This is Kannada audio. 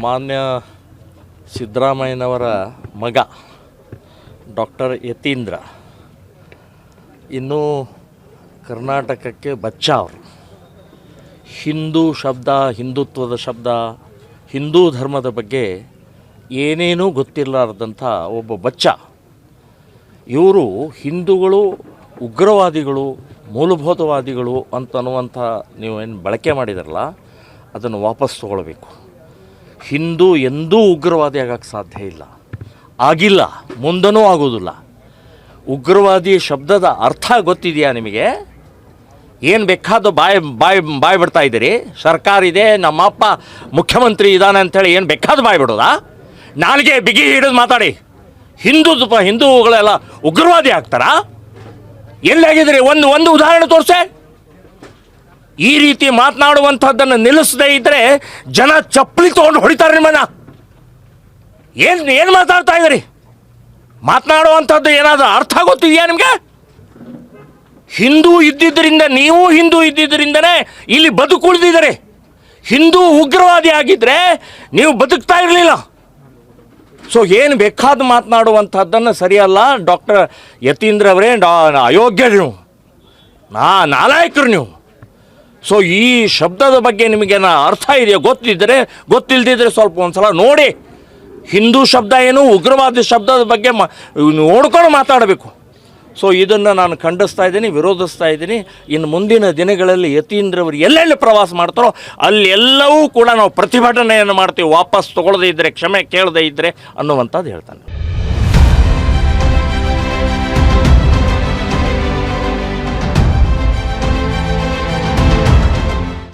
ಮಾನ್ಯ ಸಿದ್ದರಾಮಯ್ಯನವರ ಮಗ ಡಾಕ್ಟರ್ ಯತೀಂದ್ರ ಇನ್ನೂ ಕರ್ನಾಟಕಕ್ಕೆ ಬಚ್ಚಾವರು. ಹಿಂದೂ ಶಬ್ದ, ಹಿಂದುತ್ವದ ಶಬ್ದ, ಹಿಂದೂ ಧರ್ಮದ ಬಗ್ಗೆ ಏನೇನೂ ಗೊತ್ತಿರಲಾರ್ದಂಥ ಒಬ್ಬ ಬಚ್ಚ. ಇವರು ಹಿಂದೂಗಳು ಉಗ್ರವಾದಿಗಳು, ಮೂಲಭೂತವಾದಿಗಳು ಅಂತನ್ನುವಂಥ ನೀವೇನು ಬಳಕೆ ಮಾಡಿದಾರಲ್ಲ, ಅದನ್ನು ವಾಪಸ್ ತೊಗೊಳ್ಬೇಕು. ಹಿಂದೂ ಎಂದೂ ಉಗ್ರವಾದಿ ಆಗೋಕ್ಕೆ ಸಾಧ್ಯ ಇಲ್ಲ, ಆಗಿಲ್ಲ, ಮುಂದನೂ ಆಗೋದಿಲ್ಲ. ಉಗ್ರವಾದಿ ಶಬ್ದದ ಅರ್ಥ ಗೊತ್ತಿದೆಯಾ ನಿಮಗೆ? ಏನು ಬೇಕಾದ ಬಾಯಿ ಬಿಡ್ತಾ ಇದ್ದೀರಿ. ಸರ್ಕಾರ ಇದೆ, ನಮ್ಮಪ್ಪ ಮುಖ್ಯಮಂತ್ರಿ ಇದ್ದಾನೆ ಅಂಥೇಳಿ ಏನು ಬೇಕಾದ ಬಾಯಿ ಬಿಡೋದಾ? ನಾಲ್ಗೆ ಬಿಗಿ ಹಿಡಿದು ಮಾತಾಡಿ. ಹಿಂದೂಗಳೆಲ್ಲ ಉಗ್ರವಾದಿ ಆಗ್ತಾರಾ? ಎಲ್ಲಾಗಿದ್ರಿ? ಒಂದು ಉದಾಹರಣೆ ತೋರಿಸೆ. ಈ ರೀತಿ ಮಾತನಾಡುವಂಥದ್ದನ್ನು ನಿಲ್ಲಿಸದೇ ಇದ್ದರೆ ಜನ ಚಪ್ಪಲಿ ತೊಗೊಂಡು ಹೊಡಿತಾರೆ ನಿಮ್ಮನ್ನ. ಏನು ಮಾತಾಡ್ತಾ ಇದ್ದೀರಿ? ಮಾತನಾಡುವಂಥದ್ದು ಏನಾದರೂ ಅರ್ಥ ಗೊತ್ತಿದೆಯಾ ನಿಮಗೆ? ಹಿಂದೂ ಇದ್ದಿದ್ದರಿಂದ, ನೀವು ಹಿಂದೂ ಇದ್ದಿದ್ದರಿಂದನೇ ಇಲ್ಲಿ ಬದುಕುಳಿದಿದ್ದಾರೆ. ಹಿಂದೂ ಉಗ್ರವಾದಿ ಆಗಿದ್ದರೆ ನೀವು ಬದುಕ್ತಾ ಇರಲಿಲ್ಲ. ಸೊ ಏನು ಬೇಕಾದ ಮಾತನಾಡುವಂಥದ್ದನ್ನು ಸರಿಯಲ್ಲ. ಡಾಕ್ಟರ್ ಯತೀಂದ್ರ ಅವರೇ ಅಯೋಗ್ಯರು ನೀವು, ನಾಲಾಯಕರು ನೀವು. ಸೊ ಈ ಶಬ್ದದ ಬಗ್ಗೆ ನಿಮಗೇನ ಅರ್ಥ ಇದೆಯಾ? ಗೊತ್ತಿಲ್ಲದಿದ್ದರೆ ಸ್ವಲ್ಪ ಒಂದು ಸಲ ನೋಡಿ. ಹಿಂದೂ ಶಬ್ದ ಏನು, ಉಗ್ರವಾದಿ ಶಬ್ದದ ಬಗ್ಗೆ ನೋಡ್ಕೊಂಡು ಮಾತಾಡಬೇಕು. ಸೊ ಇದನ್ನು ನಾನು ಖಂಡಿಸ್ತಾ ಇದ್ದೀನಿ, ವಿರೋಧಿಸ್ತಾ ಇದ್ದೀನಿ. ಇನ್ನು ಮುಂದಿನ ದಿನಗಳಲ್ಲಿ ಯತೀಂದ್ರ ಅವರು ಎಲ್ಲೆಲ್ಲಿ ಪ್ರವಾಸ ಮಾಡ್ತಾರೋ ಅಲ್ಲೆಲ್ಲವೂ ಕೂಡ ನಾವು ಪ್ರತಿಭಟನೆಯನ್ನು ಮಾಡ್ತೀವಿ, ವಾಪಸ್ ತೊಗೊಳ್ಳದೇ ಇದ್ದರೆ, ಕ್ಷಮೆ ಕೇಳದೇ ಇದ್ದರೆ ಅನ್ನುವಂಥದ್ದು ಹೇಳ್ತಾನೆ.